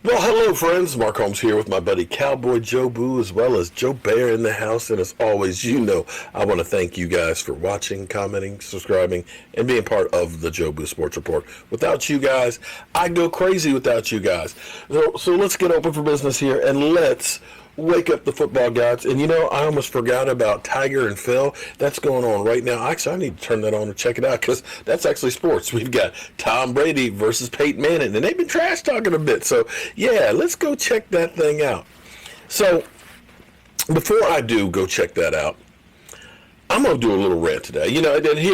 Well, hello, friends. Mark Holmes here with my buddy Cowboy Joe Boo, as well as Joe Bear in the house. And as always, I want to thank you guys for watching, commenting, subscribing, and being part of the Joe Boo Sports Report. Without you guys, I'd go crazy without you guys. So let's get open for business here, and let's wake up the football gods. And I almost forgot about Tiger and Phil. That's going on right now. Actually, I need to turn that on and check it out, because that's actually sports. We've got Tom Brady versus Peyton Manning, and they've been trash talking a bit. So yeah, let's go check that thing out. So before I do go check that out, I'm going to do a little rant today.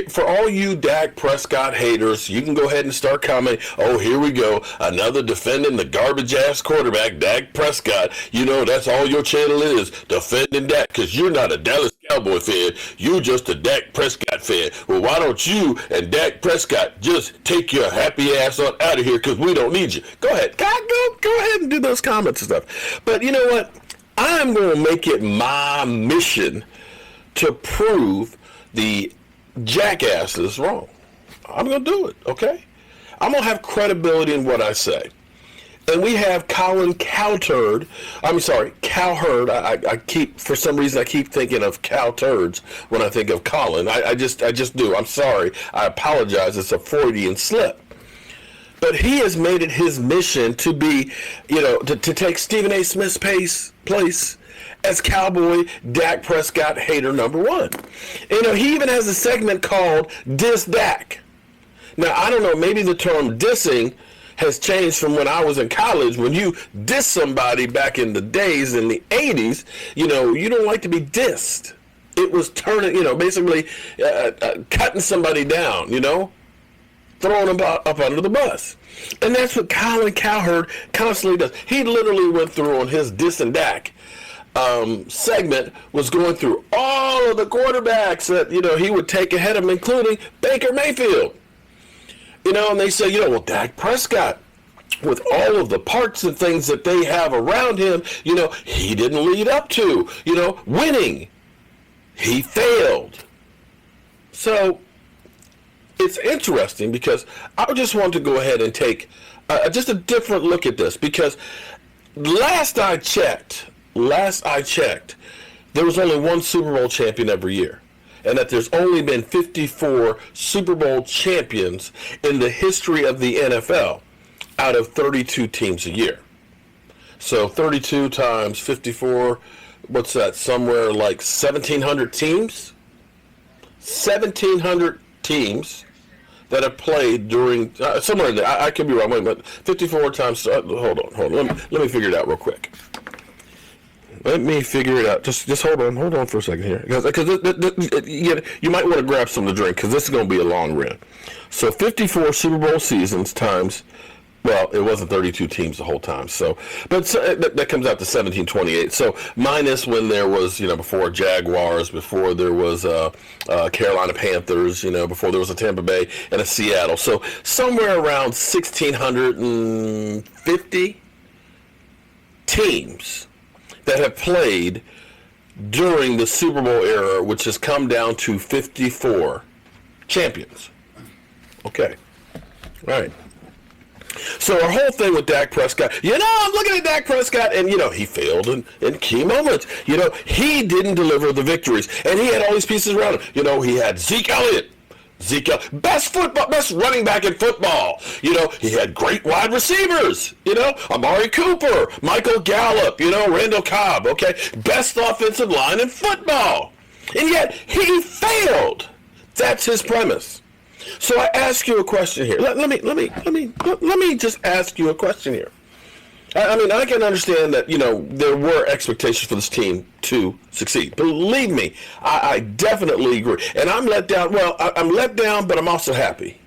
For all you Dak Prescott haters, you can go ahead and start commenting, oh, here we go, another defending the garbage-ass quarterback, Dak Prescott. That's all your channel is, defending Dak, because you're not a Dallas Cowboy fan, you're just a Dak Prescott fan. Well, why don't you and Dak Prescott just take your happy ass on out of here, because we don't need you. Go ahead. Go ahead and do those comments and stuff. But you know what? I'm going to make it my mission to prove the jackasses wrong. I'm going to do it, okay? I'm going to have credibility in what I say. And we have Colin Cowherd. I keep, for some reason, I keep thinking of cowturds when I think of Colin. I just do. I'm sorry. I apologize. It's a Freudian slip. But he has made it his mission to be, to take Stephen A. Smith's place as Cowboy Dak Prescott hater number one. He even has a segment called Diss Dak. Now, I don't know, maybe the term dissing has changed from when I was in college. When you diss somebody back in the days, in the 80s, you don't like to be dissed. It was turning, basically cutting somebody down, throwing them up under the bus. And that's what Colin Cowherd constantly does. He literally went through on his Diss and Dak segment, was going through all of the quarterbacks that he would take ahead of him, including Baker Mayfield. And they say, well, Dak Prescott, with all of the parts and things that they have around him, he didn't lead up to, winning. He failed. So it's interesting, because I just want to go ahead and take just a different look at this, because last I checked, there was only one Super Bowl champion every year, and that there's only been 54 Super Bowl champions in the history of the NFL out of 32 teams a year. So 32 times 54, what's that, somewhere like 1,700 teams? 1,700 teams that have played during, somewhere in there, I could be wrong, wait, but 54 times, hold on, let me figure it out real quick. Let me figure it out. Just hold on for a second here, because you might want to grab something to drink, because this is going to be a long run. So 54 Super Bowl seasons times, well, it wasn't 32 teams the whole time. That comes out to 1728. So minus when there was, before Jaguars, before there was Carolina Panthers, before there was a Tampa Bay and a Seattle. So somewhere around 1,650 teams that have played during the Super Bowl era, which has come down to 54 champions. Okay. All right. So our whole thing with Dak Prescott, I'm looking at Dak Prescott, and, he failed in key moments. He didn't deliver the victories, and he had all these pieces around him. He had Zeke Elliott. Best running back in football. He had great wide receivers. Amari Cooper, Michael Gallup, Randall Cobb. Okay, best offensive line in football, and yet he failed. That's his premise. So I ask you a question here. Let me just ask you a question here. I can understand that, there were expectations for this team to succeed. Believe me, I definitely agree. And I'm let down. Well, I'm let down, but I'm also happy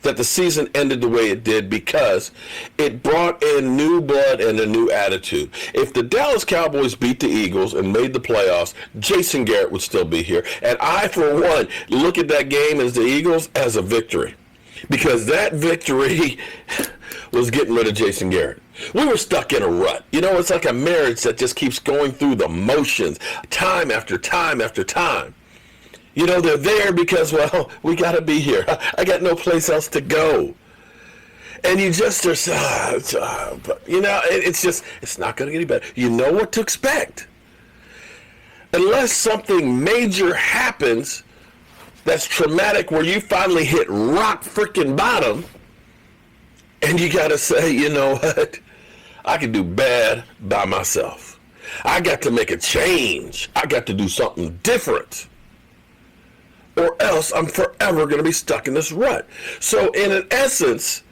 that the season ended the way it did, because it brought in new blood and a new attitude. If the Dallas Cowboys beat the Eagles and made the playoffs, Jason Garrett would still be here. And I, for one, look at that game as the Eagles as a victory, because that victory was getting rid of Jason Garrett. We were stuck in a rut. It's like a marriage that just keeps going through the motions time after time after time. They're there because, well, we got to be here. I got no place else to go. And you just are, but you know, it's not going to get any better. You know what to expect. Unless something major happens that's traumatic where you finally hit rock freaking bottom and you got to say, you know what? I can do bad by myself. I got to make a change. I got to do something different. Or else I'm forever going to be stuck in this rut. So in essence,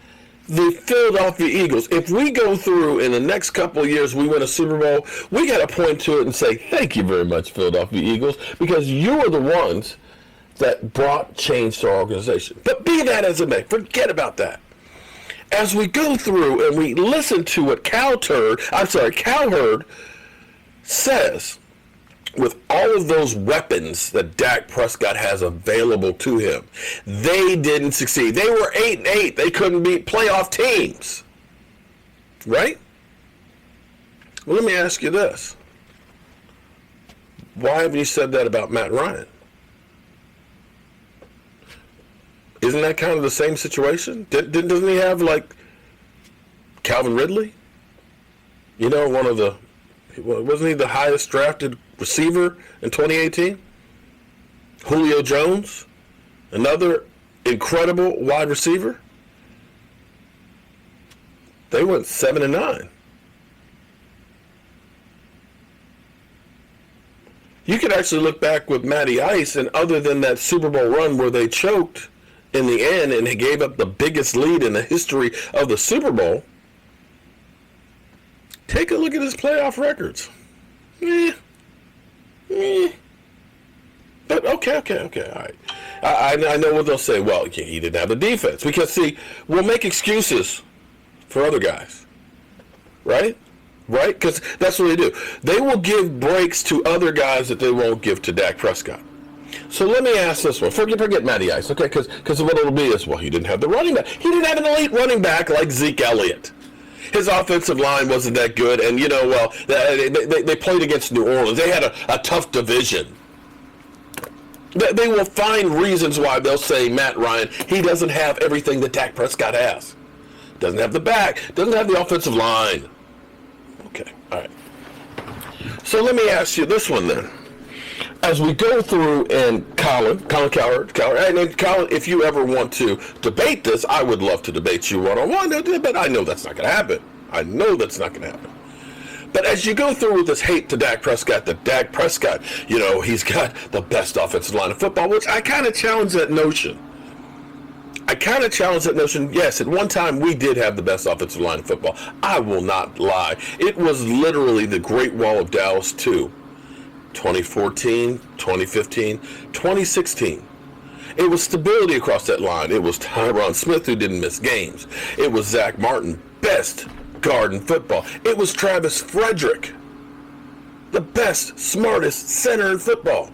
the Philadelphia Eagles, if we go through in the next couple of years, we win a Super Bowl, we got to point to it and say, thank you very much, Philadelphia Eagles, because you are the ones that brought change to our organization. But be that as it may, forget about that. As we go through and we listen to what Cowherd says, with all of those weapons that Dak Prescott has available to him, they didn't succeed. They were 8-8. They couldn't beat playoff teams. Right? Well, let me ask you this. Why haven't you said that about Matt Ryan? Isn't that kind of the same situation? Doesn't he have, like, Calvin Ridley? You know, wasn't he the highest drafted receiver in 2018? Julio Jones, another incredible wide receiver. They went 7-9. You could actually look back with Matty Ice, and other than that Super Bowl run where they choked in the end and they gave up the biggest lead in the history of the Super Bowl, take a look at his playoff records. But okay, all right. I know what they'll say. Well, he didn't have the defense. Because, see, we'll make excuses for other guys. Right? Right? Because that's what they do. They will give breaks to other guys that they won't give to Dak Prescott. So let me ask this one. Forget Matty Ice, okay? Because what it'll be is, well, he didn't have the running back. He didn't have an elite running back like Zeke Elliott. His offensive line wasn't that good, and, you know, well, they played against New Orleans. They had a tough division. They will find reasons why they'll say, Matt Ryan, he doesn't have everything that Dak Prescott has. Doesn't have the back, doesn't have the offensive line. Okay, all right. So let me ask you this one then. As we go through, and Colin Cowherd, and Colin, if you ever want to debate this, I would love to debate you one-on-one, but I know that's not going to happen. But as you go through with this hate to Dak Prescott, you know, he's got the best offensive line of football, which I kind of challenge that notion. Yes, at one time we did have the best offensive line of football. I will not lie. It was literally the Great Wall of Dallas 2. 2014, 2015, 2016. It was stability across that line. It was Tyron Smith, who didn't miss games. It was Zach Martin, best guard in football. It was Travis Frederick, the best, smartest center in football.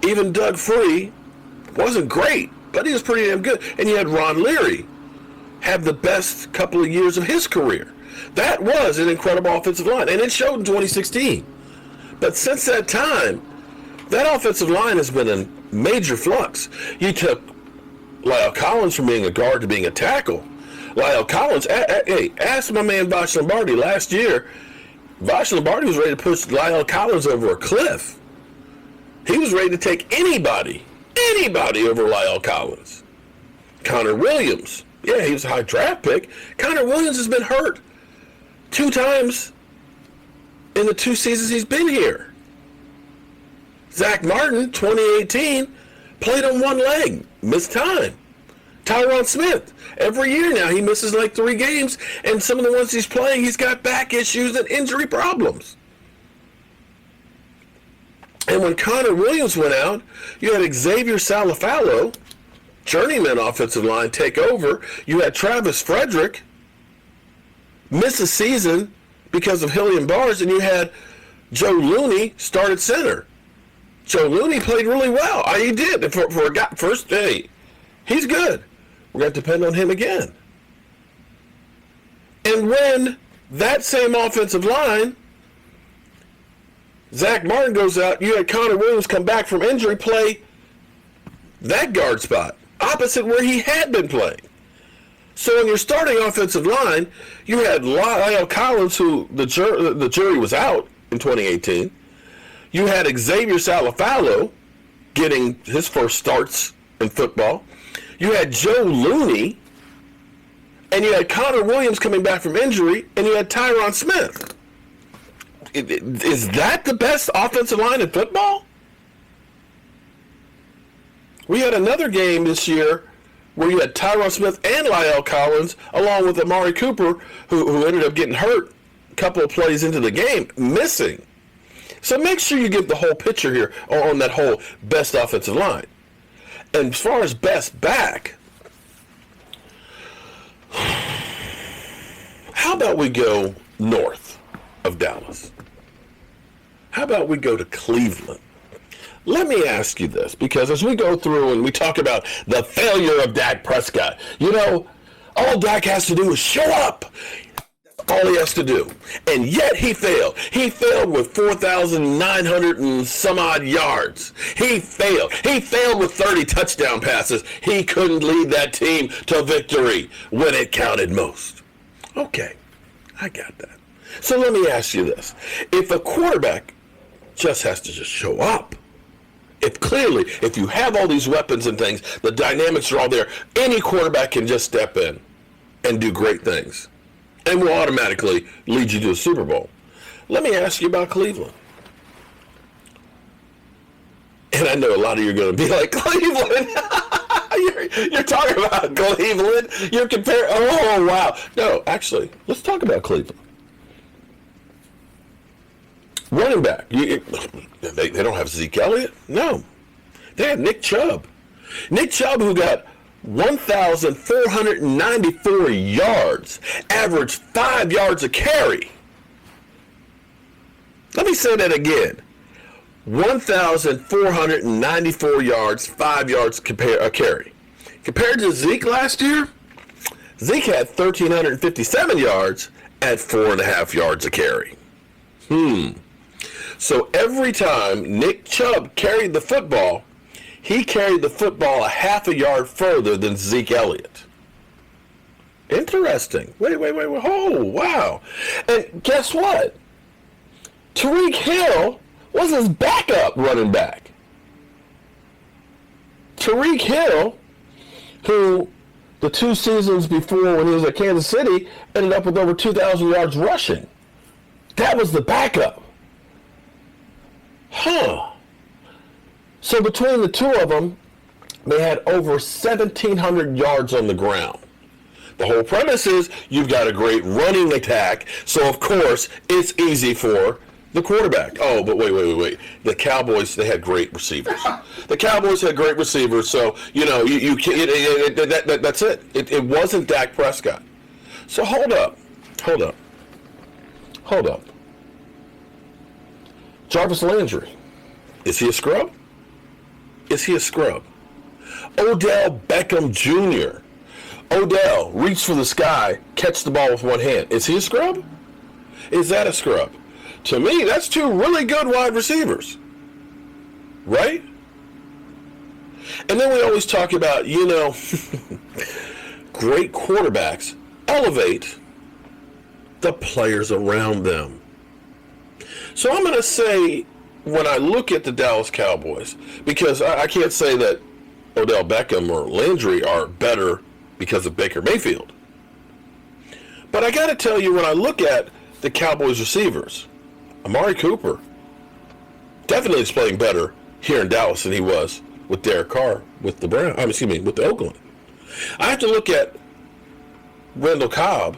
Even Doug Free wasn't great, but he was pretty damn good. And you had Ron Leary, had the best couple of years of his career. That was an incredible offensive line, and it showed in 2016. But since that time, that offensive line has been in major flux. You took Lyle Collins from being a guard to being a tackle. Lyle Collins, hey, ask my man Vash Lombardi last year. Vash Lombardi was ready to push Lyle Collins over a cliff. He was ready to take anybody over Lyle Collins. Connor Williams, yeah, he was a high draft pick. Connor Williams has been hurt 2 times in the 2 seasons he's been here. Zach Martin, 2018, played on one leg, missed time. Tyron Smith, every year now he misses like 3 games, and some of the ones he's playing, he's got back issues and injury problems. And when Connor Williams went out, you had Xavier Salafalo, journeyman offensive line, take over. You had Travis Frederick miss a season because of Hillian Bars, and you had Joe Looney start at center. Joe Looney played really well. He did. For a guy, first day, he's good. We're going to depend on him again. And when that same offensive line, Zach Martin goes out, you had Connor Williams come back from injury, play that guard spot. opposite where he had been playing. So in your starting offensive line, you had Lyle Collins, who the jury was out in 2018. You had Xavier Salafalo getting his first starts in football. You had Joe Looney, and you had Connor Williams coming back from injury, and you had Tyron Smith. Is that the best offensive line in football? We had another game this year where you had Tyron Smith and Lyle Collins, along with Amari Cooper, who ended up getting hurt a couple of plays into the game, missing. So make sure you get the whole picture here on that whole best offensive line. And as far as best back, how about we go north of Dallas? How about we go to Cleveland? Let me ask you this, because as we go through and we talk about the failure of Dak Prescott, all Dak has to do is show up. That's all he has to do. And yet he failed. He failed with 4,900 and some odd yards. He failed. He failed with 30 touchdown passes. He couldn't lead that team to victory when it counted most. Okay, I got that. So let me ask you this. If a quarterback just has to just show up, if you have all these weapons and things, the dynamics are all there, any quarterback can just step in and do great things and will automatically lead you to a Super Bowl. Let me ask you about Cleveland. And I know a lot of you are going to be like, Cleveland? you're talking about Cleveland? You're comparing, oh, wow. No, actually, let's talk about Cleveland. Running back. They don't have Zeke Elliott? No. They have Nick Chubb. Nick Chubb, who got 1,494 yards, averaged 5 yards a carry. Let me say that again. 1,494 yards, 5 yards a carry. Compared to Zeke last year, Zeke had 1,357 yards at 4.5 yards a carry. So every time Nick Chubb carried the football, he carried the football a half a yard further than Zeke Elliott. Interesting. Wait. Oh, wow. And guess what? Tyreek Hill was his backup running back. Tyreek Hill, who the 2 seasons before when he was at Kansas City, ended up with over 2,000 yards rushing. That was the backup. So between the two of them, they had over 1,700 yards on the ground. The whole premise is you've got a great running attack, so of course it's easy for the quarterback. Oh, but wait. The Cowboys, they had great receivers. The Cowboys had great receivers, so you can't. That's it. It wasn't Dak Prescott. So hold up. Jarvis Landry, is he a scrub? Odell Beckham Jr. Odell, reach for the sky, catch the ball with one hand. Is he a scrub? Is that a scrub? To me, that's 2 really good wide receivers. Right? And then we always talk about, great quarterbacks elevate the players around them. So I'm going to say, when I look at the Dallas Cowboys, because I can't say that Odell Beckham or Landry are better because of Baker Mayfield. But I got to tell you, when I look at the Cowboys receivers, Amari Cooper definitely is playing better here in Dallas than he was with Derek Carr with with the Oakland. I have to look at Randall Cobb,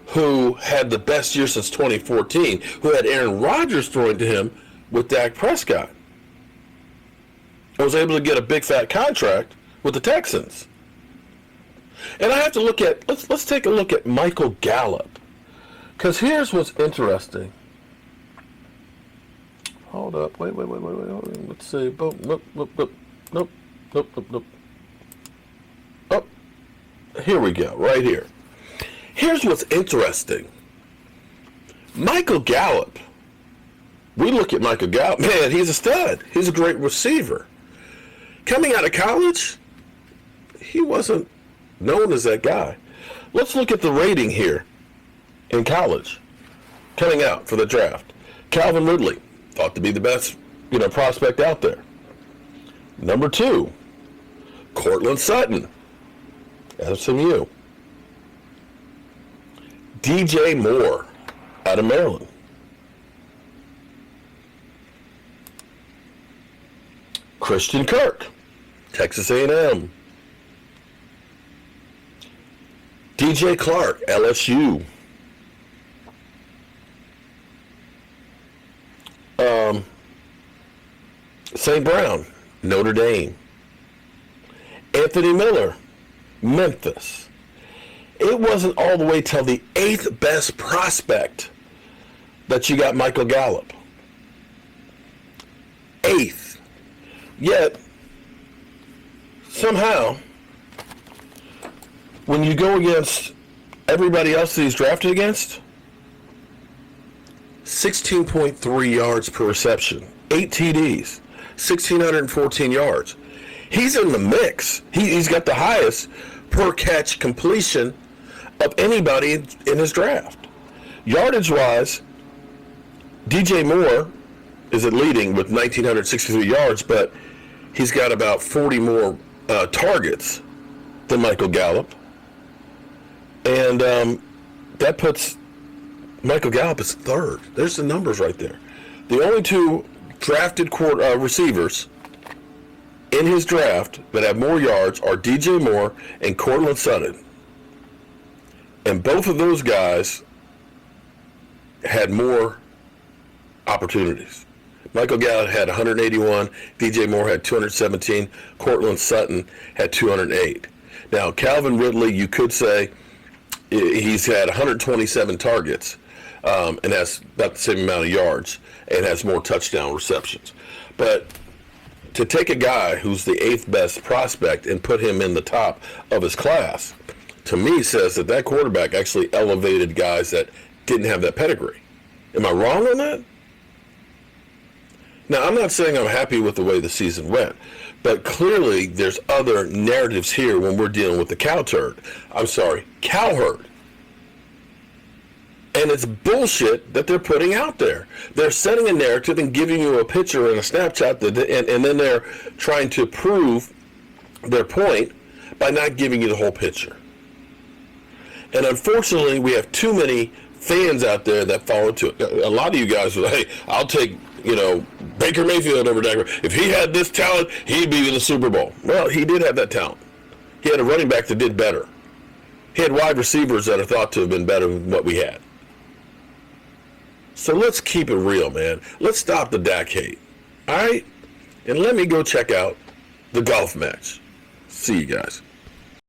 who had the best year since 2014, who had Aaron Rodgers throwing to him with Dak Prescott. I was able to get a big fat contract with the Texans. And I have to look at, let's take a look at Michael Gallup. Because here's what's interesting. Hold up, wait. Let's see. Nope. Oh, here we go, right here. Here's what's interesting. Michael Gallup. We look at Michael Gallup. Man, he's a stud. He's a great receiver. Coming out of college, he wasn't known as that guy. Let's look at the rating here in college coming out for the draft. Calvin Ridley, thought to be the best, prospect out there. Number 2, Cortland Sutton, out of SMU. DJ Moore, out of Maryland. Christian Kirk, Texas A&M. DJ Clark, LSU. St. Brown, Notre Dame. Anthony Miller, Memphis. It wasn't all the way till the 8th best prospect that you got Michael Gallup. 8th. Yet, somehow, when you go against everybody else that he's drafted against, 16.3 yards per reception, 8 TDs, 1,614 yards. He's in the mix. He's got the highest per catch completion of anybody in his draft. Yardage-wise, DJ Moore is leading with 1,963 yards, but he's got about 40 more targets than Michael Gallup. And that puts Michael Gallup as 3rd. There's the numbers right there. The only 2 drafted receivers in his draft that have more yards are DJ Moore and Cortland Sutton. And both of those guys had more opportunities. Michael Gallup had 181, DJ Moore had 217, Cortland Sutton had 208. Now, Calvin Ridley, you could say he's had 127 targets and has about the same amount of yards and has more touchdown receptions. But to take a guy who's the 8th best prospect and put him in the top of his class, to me says that quarterback actually elevated guys that didn't have that pedigree. Am I wrong on that? Now, I'm not saying I'm happy with the way the season went, but clearly there's other narratives here when we're dealing with the cowherd. And it's bullshit that they're putting out there. They're setting a narrative and giving you a picture and a snapshot, and then they're trying to prove their point by not giving you the whole picture. And unfortunately, we have too many fans out there that fall into it. A lot of you guys are like, hey, I'll take, Baker Mayfield over Dak Prescott. If he had this talent, he'd be in the Super Bowl. Well, he did have that talent. He had a running back that did better. He had wide receivers that are thought to have been better than what we had. So let's keep it real, man. Let's stop the Dak hate. All right? And let me go check out the golf match. See you guys.